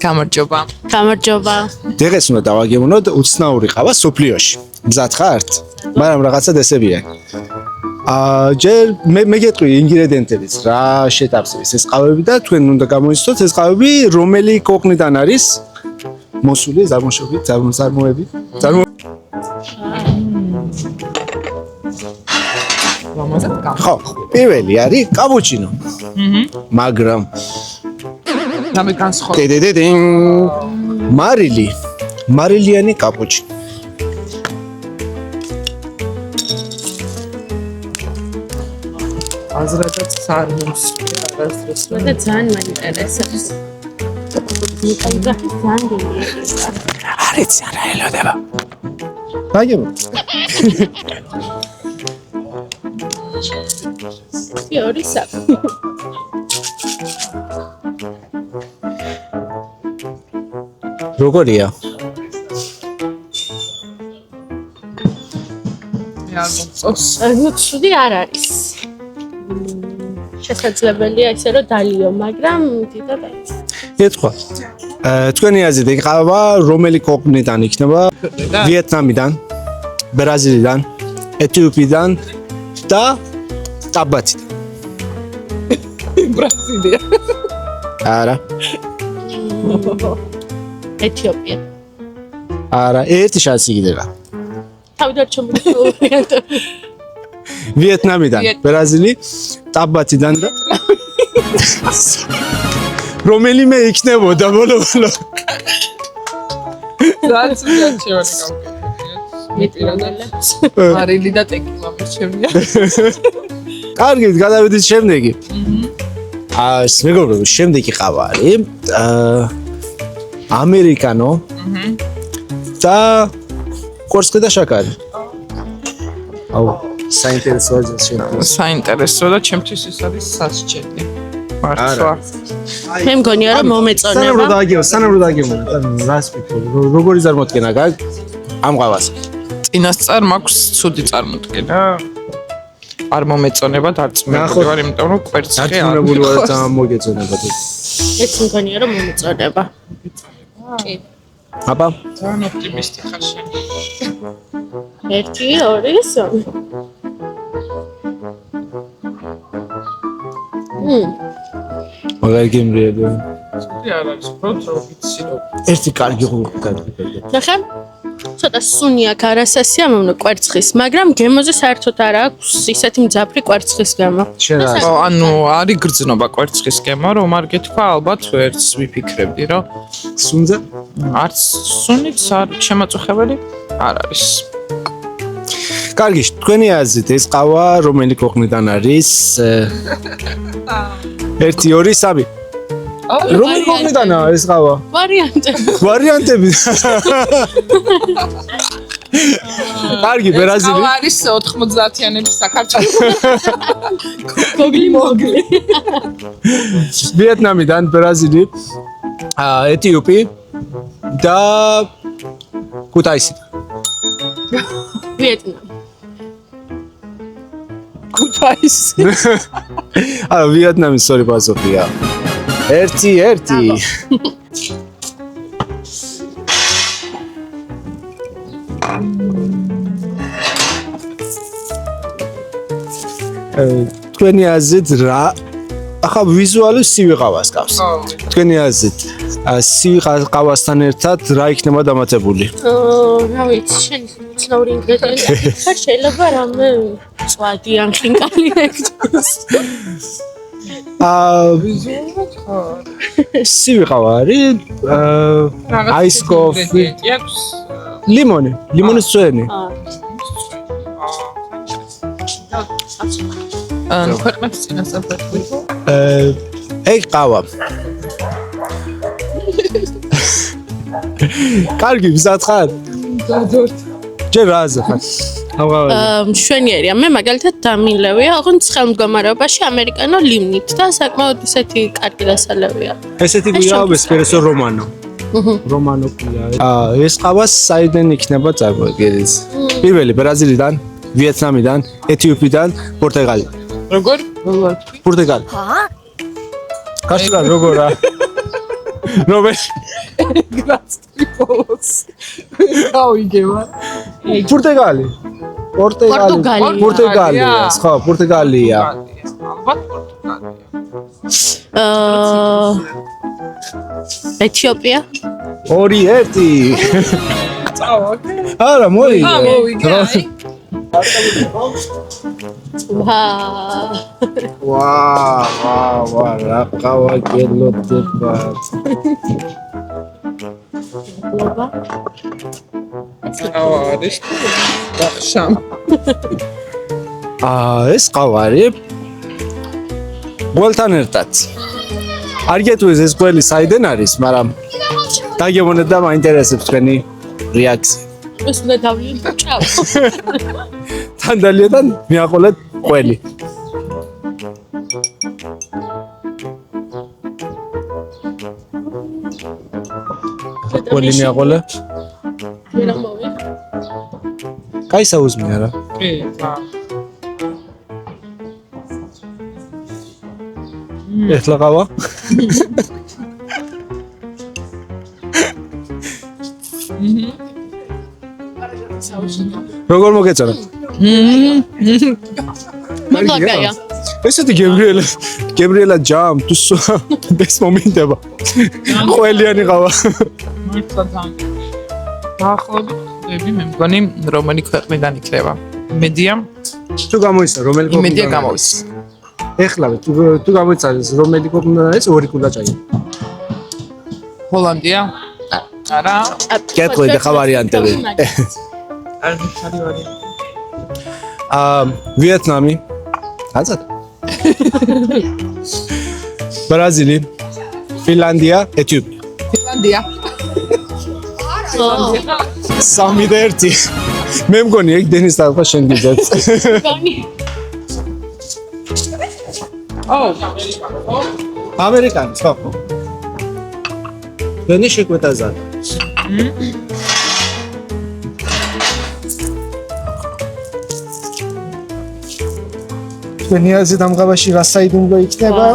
გამარჯობა. გამარჯობა. დღეს უნდა დავაგებინოთ უცნაური ყავა სოფლიოში. მზად ხართ? მაგრამ რაღაცა დესებია. ჯერ მე გეტყვი ინგრედიენტებიც რა შეტავსების ეს ყავები და თქვენ უნდა გამოიცნოთ ეს ყავები რომელი ქვეყნიდან არის მოსული წარმოებები. ხო, პირველი არის კაპუჩინო. მაგრამ რამე განსხვავება. მარილიანი კაპუჩინო. აზრადაც სარმოს არასდროს მე ძალიან მაინტერესებს. ნიკაიდა ძალიან არის არა ელოდება. ბაგებო. ორი საკ. როგორია? მე არ მომწონს. ნუ ცუდი არ არის. შესაძლებელია ისე რომ დალიო, მაგრამ დიდად არის. ეთქვა. თქვენი აზრით ეგ ყავა რომელი ქვეყნიდან იქნება? ვიეტნამიდან, ბრაზილიდან, ეთიოპიიდან და ტაბათიდან. ბრაზილია. არა. ეთიოპია. არა, ერთი შანსი კიდევა. თავიდან ჩამოვიდა. ვიეტნამიდან, ბრაზილი, ტაბათიდან და რომელიმე იქნებოდა ბოლო-ბოლო. ძალიან შევალე მარილი და ტეკილა მერჩევია. კარგით, გადავიდეთ შემდეგი. მეგობრებო, შემდეგი ყავა არის ამერიკანო და კორსკი და შაქარი. აუ, საინტერესოა შემდეგი. საინტერესო და ჩემთვის ეს არის სასჯელი. მართლა. მე მგონია რომ მომეწონება. სანამ რომ დაგემო, რას ვფიქრობ, როგორი წარმოდგენა გაქვს ამ ყავას? წინასწარ მაქვს ცუდი წარმოდგენა. არ მომეწონება დარწმუნებული ვარ, იმიტომ რომ კვერცხი არ დარწმუნებული ვარ ძალიან მოგეწონება. მეც მგონია რომ მომეწონება. კი. აბა, ძალიან ოპტიმისტი ხარ შენ. 1 2 3 მაგარი გემრიელია. ცუდი არ არის, უბრალოდ ვიცი რომ ერთი კარგი კარგი. ნახე ცოტა სუნია გარასასია მომნო კვერცხის, მაგრამ გემოზე საერთოდ არ აქვს ისეთი მძაფრი კვერცხის გემო. შენ რა? ანუ არის გრძნობა კვერცხის გემო, რომ არ გეთქვა, ალბათ ვერც ვიფიქრებდი, რომ სუნზე? არც სუნიც არ შემაწუხებელი არ არის. კარგი, თქვენი აზრით ეს ყავა რომელი ქვეყნიდან არის? 1 2 3 რომელი ქვეყნიდანაა ეს ყავა? ვარიანტები. კარგი, ბრაზილი. ყავა არის 90-იანების საქართველოს. გოგლი. ვიეტნამიდან, ბრაზილი, ეთიოპია და ქუთაისიდან. ვიეტნამი. ქუთაისი. აა ვიეტნამის სწორი პასუხია. 1 თქვენი აზრით რა ახლა ვიზუალური სივი ყავას გავს. თქვენი აზრით სივი ყავასთან ერთად რა იქნება დამატებული? რა ვიცი, შენ ცნაური ინგრედიენტი ხარ, შეიძლება რამე წვადი ან ხინკალი ეგდეს. ვიზუალურად ხარ. სივი ყავა არის აის კოფი, ლიმონი, ლიმონის წვენი. ქვეყნებს წინასწარ ვეთქვი. ეგ ყავა. კარგი, მზად ხარ? ჯერ რაზე ხარ? მშვენიერია. მე მაგალითად დამინლევია, ოღონდ ხელმდგომარეობაში ამერიკანო ლიმნით და საკმაოდ ისეთი კარგი დასალევია. ესეთი გვია ესპრესო რომანო. რომანო ქვია. ეს ყავა საიდან იქნება წარმოდგენილი? პირველი ბრაზილიდან, ვიეტნამიდან, ეთიოპიიდან, პორტუგალიდან. როგორ? პორტუგალი. კაცრა როგორა? რომელი გრაცტრიპოლოს გავიგება პორტუგალი პორტუგალია ხო პორტუგალია ალბათ პორტუგალია ეთიოპია 2-1 წავა არა მოვიდა მოვიგე ვა რა გავაგელოდება არის დახშამ ეს ყავარი გველთან ერთად არ გეტყვის ეს ყველი საიდან არის მაგრამ დაგემონეთ და მაინტერესებს თქვენი რეაქცია ეს უნდა დავლიო ჭავ თანდალიიდან მიაყოლეთ ყველი ყველი მიაყოლე ვერა მოვი კაი საუზმე არა კი ეხლა ყავა როგორ მოგეწონა მაგაია ესეთი გებრიელა ჯამ თუ ეს მომენტება ყველიანი ყავა დაახლოებით მე მგონი რომელი ქვეყნიდან იქნება იმედია თუ გამოიცა რომელი იმედია გამოვის ეხლა თუ გამოიცა რომელი ქვეყნიდან არის ორი კულაჭაი ჰოლანდია არა კეთრი და ვარიანტები არ მიცარი ვარიანტი ვიეტნამი აზად ბრაზილი ფინლანდია ეთიოპია ფინლანდია სამი და ერთი მე მგონი ეგ დენის თალხა შენ გიძებს ამერიკანი ხო დენი შეკვეთაზარ თქვენი აზრით ამ ყავაში რა საიდუმლო იქნება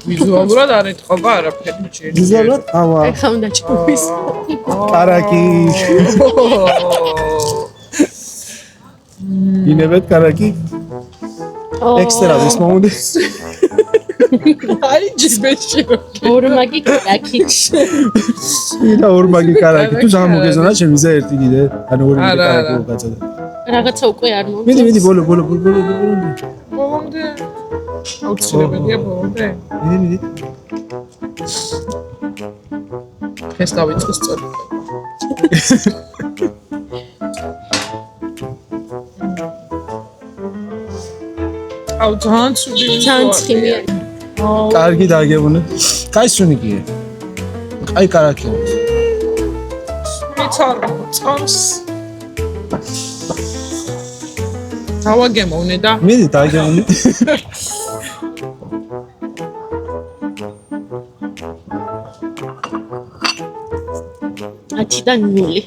ვიზუალურად არ ეთყობა არაფერი ჯერ ვიზუალურად ავა ეხა უნდა ჩავის კარაკი ინებეთ კარაკი ექსტრაზის მომუნდი აი ჯიბეში ორმაგი კარაკი და ორმაგი კარაკი თუ ზამოგეზონა შემიზა ერთი კიდე ანუ ორი კარაკი უკაცადა რაღაცა უკვე არ მომწონს მიდი ბოლო ბოლომდე აუცილებელია ბოლომდე მიდი ეს დავიწყო სწორად აუ ძალიან ცხიმია კარგი დაგებუნე კაი სუნიკია კაი კარაკია მიცარ წონს დავაგემოვნე და მიდი დაგებუნე და 0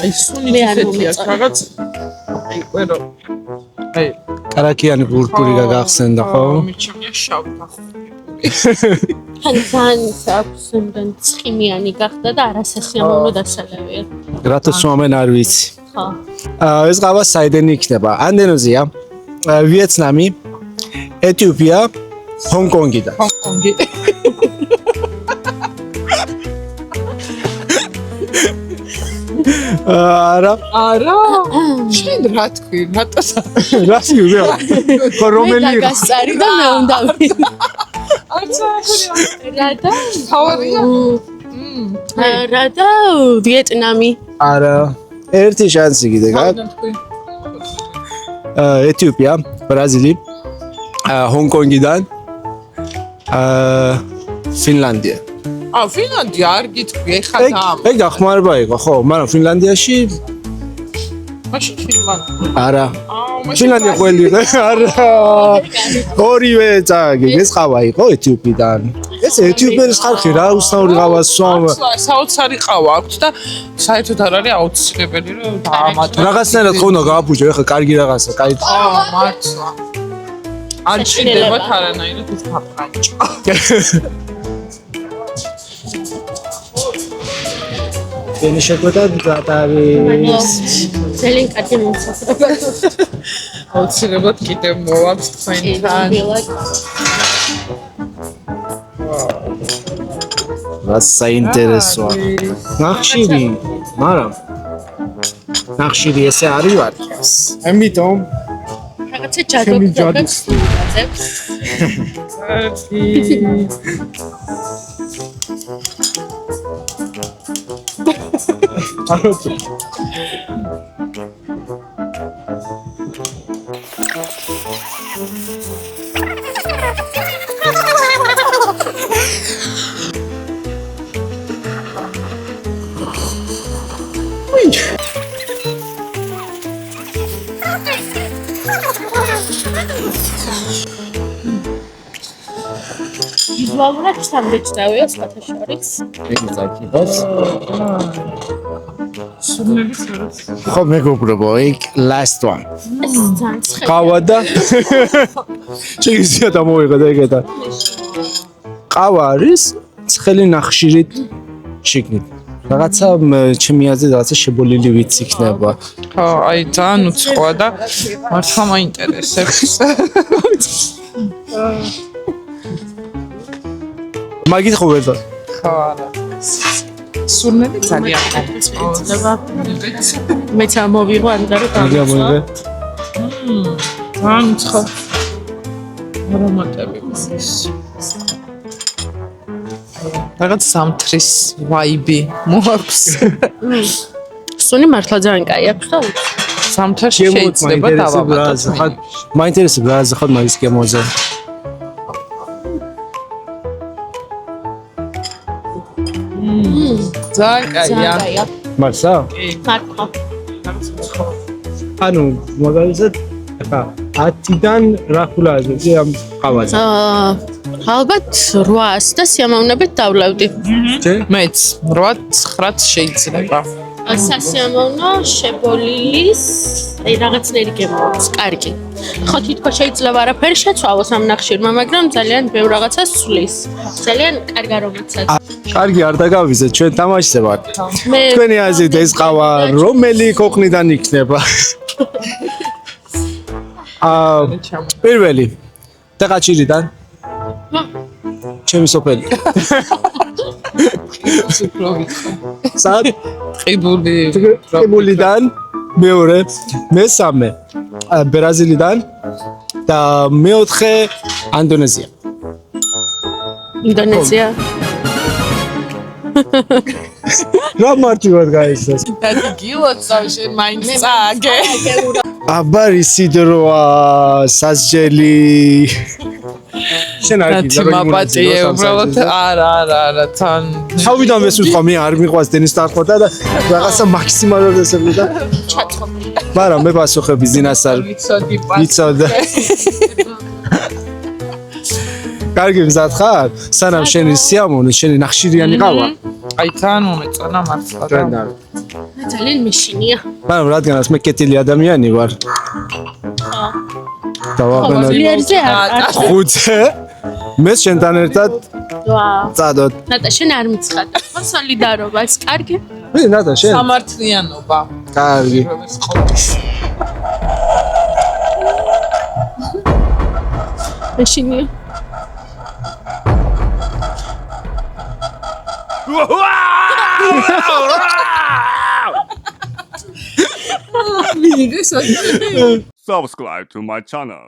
აი სუნი ისეთია რაღაც აი ყვერო აი კარაკიანი ბურთული გაგახსენდა ხო მიჩემია შავდა თან აქვს უნდან ცხიმიანი გახდა და არასახიამოვნო დასალევია რატო სვამენ არ ვიცი ხო ეს ყავა საიდანი იქნება ანდენოზია ვიეტნამი ეთიოპია ჰონკონგი და ჰონკონგი არა შენ რა თქვი რატოს რას იუზე ხო რომელი მე გასწარი და მე უნდა რადა თავარია რადა ვიეტნამი არა ერთი შანსი კიდე გაქვს ეთიოპია ბრაზილი ჰონკონგიდან ფინლანდია ფინლანდია არ გითქვი ეხლა ეგ დახმარება იყო ხო მაგრამ ფინლანდიაში მაშინ ფინლანდია არა ფინლანდია ყველი არა ორივე წაგი ეს ყავა იყო ეთიოპიიდან ეს ეთიოპიის ხალხი რა უსაური ყავა სვამ საოცარი ყავა აქვს და საერთოდ არ არის აუცილებელი რომ დაამატო რაღაცნაირად ხო უნდა გააფუჭო ეხლა კარგი რაღაცა კაი მართლა არ ჭირდებათ არანაირად ეს გაფრანჭა ბენი შეგვედა და არის ძალიან კარგი მომსახურება. აუცილებლად კიდევ მოვაქვს თქვენთან. რაც საინტერესოა. ნახშირი, მაგრამ ნახშირი ესე არის ვარკას. ამიტომ რაღაცა ჯადოქრებს. ვიზუალურად სამბეჭდავია სხვათა შორის. ხო მეგობრებო, იქ last one. ეს ძალიან ცხელი. ყავა და შეიძლება დამოიღო და ეგეთა. ყავა არის ცხელი ნახშირით შიგნით. რაღაცა ჩემი აზრით რაღაცა შებოლილი ვიცი იქნება. ხო, აი ძალიან უცხოა და მართლა მაინტერესებს. მაგით ხო ვერდა. ხო, არა. სურნელი ძალიან ცხელდება. მეც ამოვიღო ანდარო მაგია მოიღე. ძალიან უცხო. არომატები მაქვს. რაღაც სამთრის ვაიბი მოაქვს. სუნი მართლა ძალიან კაი აქვს და სამთრში შეიძლება დავაბატოთ. მაინტერესებს რა ზახოთ მაგის გემოზე. ძალიან კაია. მარსა? მართლა. ანუ მაგალითად ხა 10-დან რა ხულაზე ამ ყავაზე. ალბათ 800 და სიამოვნებით დავლევდი. მეც 8-9 შეიძლება. სასიამოვნო შებოლილის აი რაღაცნაირი გემოაქვს, კარგი. ხო თითქოს შეიძლება არაფერი შეცვალოს ამ ნახშირმა, მაგრამ ძალიან ბევრ რაღაცას სulis. ძალიან კარგი არომატსაც. კარგი არ დაგავიზეთ, ჩვენ თამაშზე ვარ. მე თქვენი აზრით ეს ყავა რომელი ქოხნიდან იქნება? პირველი დაღაჭირიდან ჩემი სოფელი. სად? ყიბულიდან მეორე, მესამე ბრაზილიდან და მეოთხე ანდონეზია. ინდონეზია. რა მარტივად გაიხსნა. და გილოცავ შენ მაინც წააგე. აბა ისიდროა სასჯელი. შენ არ და მაპატიე უბრალოდ არა თან თავიდან მესვითხა მე არ მიყვას დენის დახვა და რაღაცა მაქსიმალურად ესებდა და ჩაწყობილი. მაგრამ მე პასუხები ზინას არ ვიცოდა. კარგი მზად ხარ? სანამ შენი სიამოვნო, შენი ნახშირიანი ყავა. აი თან მომეწონა მართლა. ძალიან მეშინია. მაგრამ რადგანაც მე კეთილი ადამიანი ვარ. დავაყენო ლიერზე არ. ხუთზე მე შენთან ერთად ვაუ. წადოთ. ნატა შენ არ მიცხადა. ხო სოლიდარობა ის კარგი. მე ნატა შენ. სამართლიანობა. კარგი. მეშინია. Subscribe to my channel.